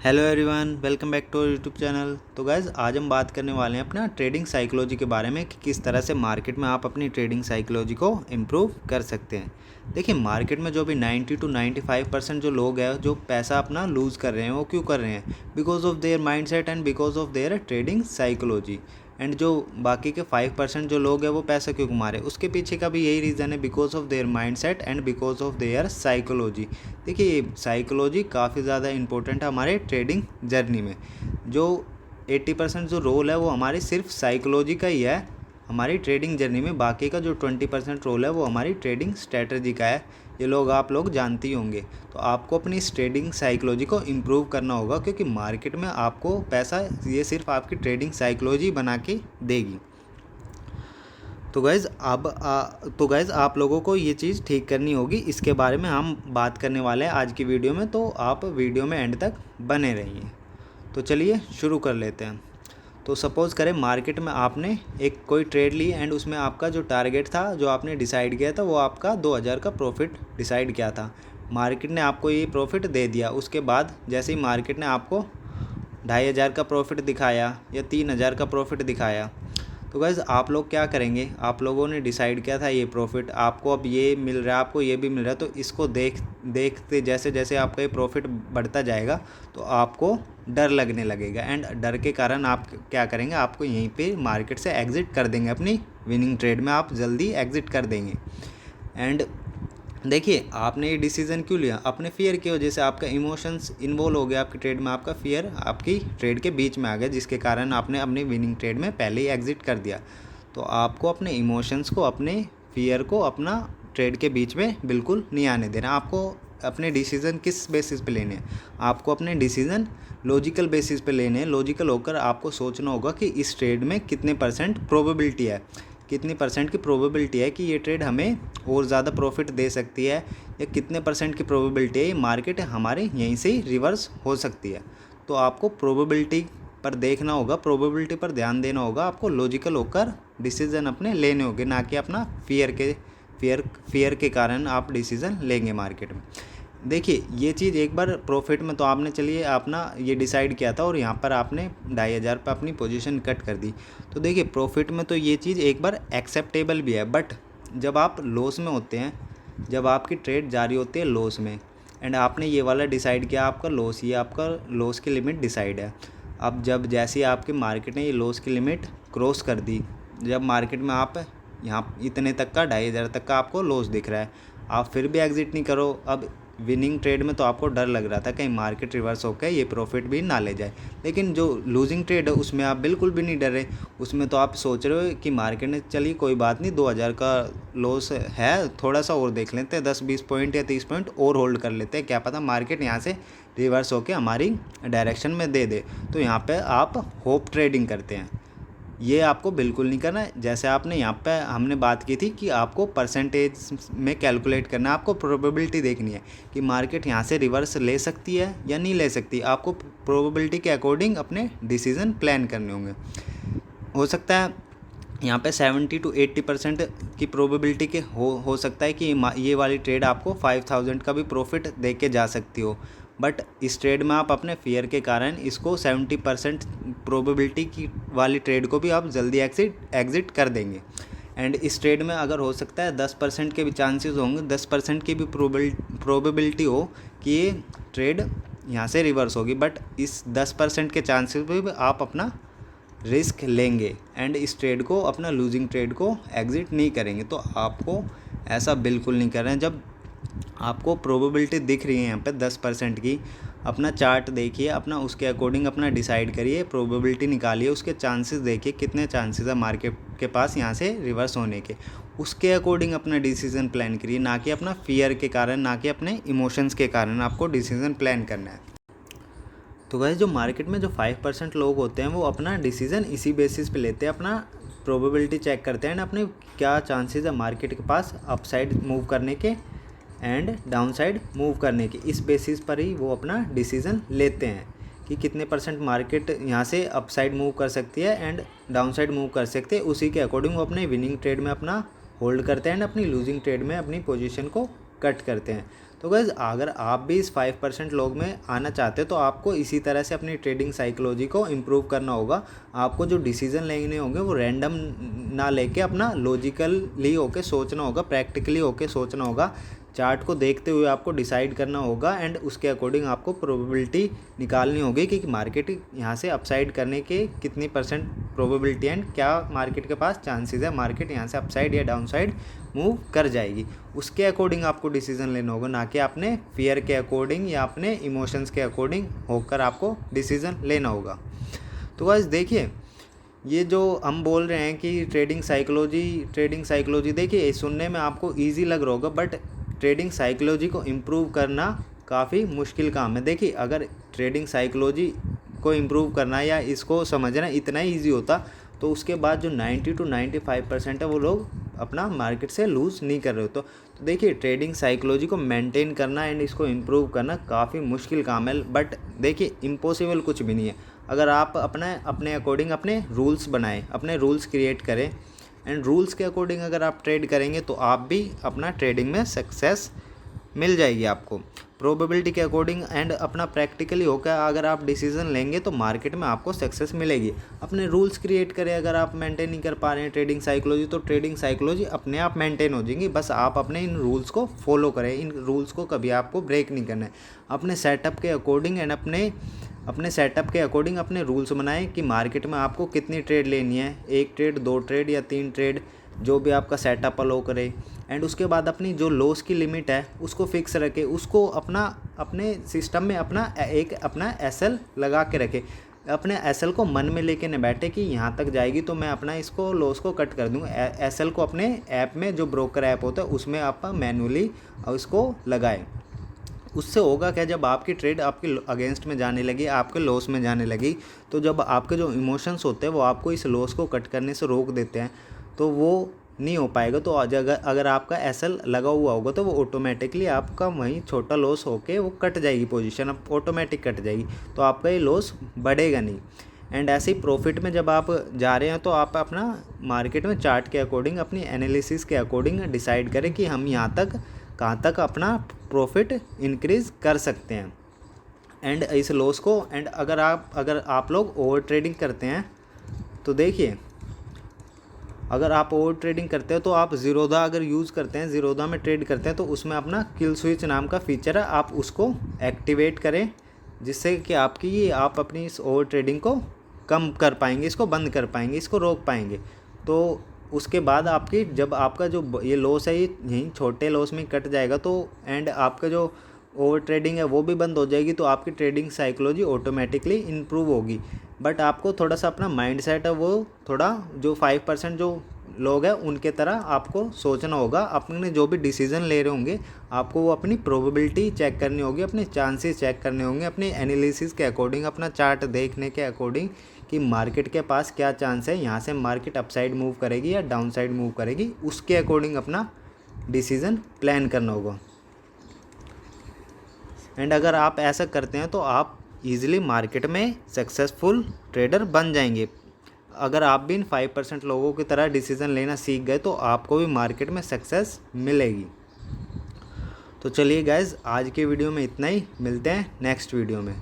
Hello everyone, welcome back to YouTube channel. तो guys आज हम बात करने वाले हैं अपना ट्रेडिंग साइकोलॉजी के बारे में कि किस तरह से मार्केट में आप अपनी ट्रेडिंग साइकोलॉजी को इम्प्रूव कर सकते हैं। देखिए, मार्केट में जो भी 90 to 95% जो लोग हैं जो पैसा अपना लूज़ कर रहे हैं, वो क्यों कर रहे हैं? Because of their mindset and because of their trading psychology. And जो बाकी के 5% जो लोग हैं वो पैसा क्यों कमा रहे हैं, उसके पीछे का भी यही रीज़न है, because of their mindset and because of their psychology. देखिए, साइकोलॉजी काफ़ी ज़्यादा इंपॉर्टेंट है हमारे ट्रेडिंग जर्नी में। जो 80% जो रोल है वो हमारी सिर्फ साइकोलॉजी का ही है हमारी ट्रेडिंग जर्नी में। बाकी का जो 20% रोल है वो हमारी ट्रेडिंग स्ट्रेटजी का है। ये लोग आप लोग जानते ही होंगे। तो आपको अपनी इस ट्रेडिंग साइकोलॉजी को इम्प्रूव करना होगा, क्योंकि मार्केट में आपको पैसा ये सिर्फ आपकी ट्रेडिंग साइकोलॉजी बना के देगी। तो गाइज़ आप लोगों को ये चीज़ ठीक करनी होगी। इसके बारे में हम बात करने वाले हैं आज की वीडियो में, तो आप वीडियो में एंड तक बने रहिए। तो चलिए शुरू कर लेते हैं। तो सपोज़ करें मार्केट में आपने एक कोई ट्रेड ली एंड उसमें आपका जो टारगेट था, जो आपने डिसाइड किया था, वो आपका 2000 का प्रॉफिट डिसाइड किया था। मार्केट ने आपको ये प्रॉफिट दे दिया। उसके बाद जैसे ही मार्केट ने आपको 2500 का प्रॉफिट दिखाया या 3000 का प्रॉफिट दिखाया, तो गाइज़ आप लोग क्या करेंगे? आप लोगों ने डिसाइड किया था ये प्रॉफिट आपको अब ये मिल रहा है, आपको ये भी मिल रहा है, तो इसको देखते जैसे जैसे आपका ये प्रॉफिट बढ़ता जाएगा तो आपको डर लगने लगेगा। एंड डर के कारण आप क्या करेंगे? आपको यहीं पे मार्केट से एग्ज़िट कर देंगे। अपनी विनिंग ट्रेड में आप जल्दी एग्ज़िट कर देंगे। एंड देखिए, आपने ये डिसीज़न क्यों लिया? अपने फियर की वजह से आपका इमोशंस इन्वॉल्व हो गया आपकी ट्रेड में। आपका फियर आपकी ट्रेड के बीच में आ गया, जिसके कारण आपने अपनी विनिंग ट्रेड में पहले ही एग्ज़िट कर दिया। तो आपको अपने इमोशंस को, अपने फियर को अपना ट्रेड के बीच में बिल्कुल नहीं आने देना। आपको अपने डिसीज़न किस बेसिस पे लेने हैं? आपको अपने डिसीज़न लॉजिकल बेसिस पे लेने हैं। लॉजिकल होकर आपको सोचना होगा कि इस ट्रेड में कितने % प्रोबेबिलिटी है, कितनी % की प्रोबेबिलिटी है कि ये ट्रेड हमें और ज़्यादा प्रॉफिट दे सकती है, या कितने % की प्रोबेबिलिटी है ये मार्केट हमारे यहीं से ही रिवर्स हो सकती है। तो आपको प्रोबेबिलिटी पर देखना होगा, प्रोबेबिलिटी पर ध्यान देना होगा। आपको लॉजिकल होकर डिसीज़न अपने लेने होंगे, ना कि अपना फियर के कारण आप डिसीज़न लेंगे मार्केट में। देखिए, ये चीज़ एक बार प्रॉफिट में तो आपने चलिए अपना ये डिसाइड किया था और यहाँ पर आपने 2500 पे अपनी पोजीशन कट कर दी। तो देखिए, प्रॉफिट में तो ये चीज़ एक बार एक्सेप्टेबल भी है, बट जब आप लॉस में होते हैं, जब आपकी ट्रेड जारी होती है लॉस में, एंड आपने ये वाला डिसाइड किया आपका लॉस, ये आपका लॉस की लिमिट डिसाइड है। अब जब जैसे आपके मार्केट ने ये लॉस की लिमिट क्रॉस कर दी, जब मार्केट में आप यहाँ इतने तक का 2500 तक का आपको लॉस दिख रहा है, आप फिर भी एग्ज़िट नहीं करो। अब विनिंग ट्रेड में तो आपको डर लग रहा था कहीं मार्केट रिवर्स होकर ये प्रॉफिट भी ना ले जाए, लेकिन जो लूजिंग ट्रेड है उसमें आप बिल्कुल भी नहीं डर रहे। उसमें तो आप सोच रहे हो कि मार्केट ने चलिए कोई बात नहीं, 2000 का लॉस है, थोड़ा सा और देख लेते हैं, 10-20 पॉइंट या 30 पॉइंट और होल्ड कर लेते हैं, क्या पता मार्केट यहाँ से रिवर्स होकर हमारी डायरेक्शन में दे दे। तो यहाँ पर आप होप ट्रेडिंग करते हैं। ये आपको बिल्कुल नहीं करना है। जैसे आपने यहाँ पे हमने बात की थी कि आपको परसेंटेज में कैलकुलेट करना है, आपको प्रोबेबिलिटी देखनी है कि मार्केट यहाँ से रिवर्स ले सकती है या नहीं ले सकती। आपको प्रोबेबिलिटी के अकॉर्डिंग अपने डिसीज़न प्लान करने होंगे। हो सकता है यहाँ पे 70 to 80% की प्रोबेबिलिटी के हो सकता है कि ये वाली ट्रेड आपको 5000 का भी प्रॉफिट दे के जा सकती हो, बट इस ट्रेड में आप अपने फियर के कारण इसको 70% प्रोबेबिलिटी की वाली ट्रेड को भी आप जल्दी एग्ज़िट कर देंगे। एंड इस ट्रेड में अगर हो सकता है 10% के भी चांसेस होंगे, 10% की भी प्रोबेबिलिटी हो कि ये ट्रेड यहाँ से रिवर्स होगी, बट इस 10% के चांसेस पे भी आप अपना रिस्क लेंगे एंड इस ट्रेड को, अपना लूजिंग ट्रेड को एग्ज़िट नहीं करेंगे। तो आपको ऐसा बिल्कुल नहीं करना है। जब आपको प्रोबेबिलिटी दिख रही है यहाँ पे 10% की, अपना चार्ट देखिए, अपना उसके अकॉर्डिंग अपना डिसाइड करिए, प्रोबेबिलिटी निकालिए, उसके चांसेस देखिए कितने चांसेस है मार्केट के पास यहाँ से रिवर्स होने के, उसके अकॉर्डिंग अपना डिसीजन प्लान करिए, ना कि अपना फियर के कारण, ना कि अपने इमोशंस के कारण आपको डिसीजन प्लान करना है। तो गाइस, जो मार्केट में जो 5% लोग होते हैं वो अपना डिसीज़न इसी बेसिस पे लेते हैं, अपना प्रोबेबिलिटी चेक करते हैं, अपने क्या चांसेस है मार्केट के पास अपसाइड मूव करने के एंड डाउनसाइड मूव करने की। इस बेसिस पर ही वो अपना डिसीज़न लेते हैं कि कितने % मार्केट यहाँ से अपसाइड मूव कर सकती है एंड डाउनसाइड मूव कर सकते हैं। उसी के अकॉर्डिंग वो अपने विनिंग ट्रेड में अपना होल्ड करते हैं एंड अपनी लूजिंग ट्रेड में अपनी पोजीशन को कट करते हैं। तो गाइस अगर आप भी इस 5% लोग में आना चाहते हो तो आपको इसी तरह से अपनी ट्रेडिंग साइकोलॉजी को इम्प्रूव करना होगा। आपको जो डिसीजन लेने होंगे वो रैंडम ना लेके अपना लॉजिकली होके सोचना होगा, प्रैक्टिकली होके सोचना होगा। चार्ट को देखते हुए आपको डिसाइड करना होगा एंड उसके अकॉर्डिंग आपको प्रोबेबिलिटी निकालनी होगी कि मार्केट यहाँ से अपसाइड करने के कितनी % प्रोबेबिलिटी एंड क्या मार्केट के पास चांसेस है मार्केट यहाँ से अपसाइड या डाउनसाइड मूव कर जाएगी। उसके अकॉर्डिंग आपको डिसीजन लेना होगा, ना कि अपने फियर के अकॉर्डिंग या अपने इमोशंस के अकॉर्डिंग होकर आपको डिसीजन लेना होगा। तो गाइस देखिए, ये जो हम बोल रहे हैं कि ट्रेडिंग साइकोलॉजी देखिए सुनने में आपको ईजी लग रहा होगा, बट ट्रेडिंग साइकोलॉजी को इम्प्रूव करना काफ़ी मुश्किल काम है। देखिए अगर ट्रेडिंग साइकोलॉजी को इम्प्रूव करना या इसको समझना इतना ही ईजी होता तो उसके बाद जो 90 to 95% है वो लोग अपना मार्केट से लूज़ नहीं कर रहे हो। तो देखिए ट्रेडिंग साइकोलॉजी को मेंटेन करना एंड इसको इम्प्रूव करना काफ़ी मुश्किल काम है, बट देखिए इम्पॉसिबल कुछ भी नहीं है। अगर आप अपने अकॉर्डिंग अपने रूल्स बनाएं, अपने रूल्स क्रिएट करें एंड रूल्स के अकॉर्डिंग अगर आप ट्रेड करेंगे तो आप भी अपना ट्रेडिंग में सक्सेस मिल जाएगी आपको प्रोबेबिलिटी के अकॉर्डिंग एंड अपना प्रैक्टिकली होकर अगर आप डिसीजन लेंगे तो मार्केट में आपको सक्सेस मिलेगी। अपने रूल्स क्रिएट करें, अगर आप मेंटेन नहीं कर पा रहे हैं ट्रेडिंग साइकोलॉजी तो ट्रेडिंग साइकोलॉजी अपने आप मेंटेन हो जाएंगी। बस आप अपने इन रूल्स को फॉलो करें, इन रूल्स को कभी आपको ब्रेक नहीं करना है। अपने सेटअप के अकॉर्डिंग एंड अपने सेटअप के अकॉर्डिंग अपने रूल्स बनाएं कि मार्केट में आपको कितनी ट्रेड लेनी है, 1 ट्रेड 2 ट्रेड या 3 ट्रेड, जो भी आपका सेटअप अलो करे। एंड उसके बाद अपनी जो लॉस की लिमिट है उसको फिक्स रखे, उसको अपने सिस्टम में अपना एसएल लगा के रखे। अपने एसएल को मन में लेके न बैठे कि यहाँ तक जाएगी तो मैं अपना इसको लॉस को कट कर दूँगा। एसएल को अपने ऐप में, जो ब्रोकर ऐप होता है उसमें आप मैनुअली उसको लगाएं। उससे होगा क्या, जब आपकी ट्रेड आपके अगेंस्ट में जाने लगी, आपके लॉस में जाने लगी, तो जब आपके जो इमोशंस होते हैं वो आपको इस लॉस को कट करने से रोक देते हैं तो वो नहीं हो पाएगा। तो अगर आपका एसएल लगा हुआ होगा तो वो ऑटोमेटिकली आपका वहीं छोटा लॉस होके वो कट जाएगी, पोजीशन अब ऑटोमेटिक कट जाएगी, तो आपका ये लॉस बढ़ेगा नहीं। एंड ऐसे ही प्रॉफिट में जब आप जा रहे हैं तो आप अपना मार्केट में चार्ट के अकॉर्डिंग, अपनी एनालिसिस के अकॉर्डिंग डिसाइड करें कि हम यहाँ तक कहाँ तक अपना प्रॉफिट इंक्रीज़ कर सकते हैं एंड इस लॉस को। एंड अगर आप लोग ओवर ट्रेडिंग करते हैं तो देखिए, अगर आप ओवर ट्रेडिंग करते हो तो आप ज़ीरोधा अगर यूज़ करते हैं, ज़ीरोधा में ट्रेड करते हैं तो उसमें अपना किल स्विच नाम का फीचर है, आप उसको एक्टिवेट करें जिससे कि आप अपनी इस ओवर ट्रेडिंग को कम कर पाएंगे, इसको बंद कर पाएंगे, इसको रोक पाएंगे। तो उसके बाद जब आपका जो ये लॉस है ये यहीं छोटे लॉस में कट जाएगा तो एंड आपका जो ओवर ट्रेडिंग है वो भी बंद हो जाएगी, तो आपकी ट्रेडिंग साइकोलॉजी ऑटोमेटिकली इम्प्रूव होगी। बट आपको थोड़ा सा अपना माइंड सेट है वो थोड़ा जो 5% जो लोग हैं उनके तरह आपको सोचना होगा। अपने जो भी डिसीज़न ले रहे होंगे आपको वो अपनी प्रोबेबिलिटी चेक करनी होगी, अपने चांसेस चेक करने होंगे, अपने एनालिसिस के अकॉर्डिंग, अपना चार्ट देखने के अकॉर्डिंग कि मार्केट के पास क्या चांस है, यहाँ से मार्केट अपसाइड मूव करेगी या डाउनसाइड मूव करेगी, उसके अकॉर्डिंग अपना डिसीज़न प्लान करना होगा। एंड अगर आप ऐसा करते हैं तो आप ईज़िली मार्केट में सक्सेसफुल ट्रेडर बन जाएंगे। अगर आप भी इन 5% लोगों की तरह डिसीज़न लेना सीख गए तो आपको भी मार्केट में सक्सेस मिलेगी। तो चलिए गाइज़, आज के वीडियो में इतना ही, मिलते हैं नेक्स्ट वीडियो में।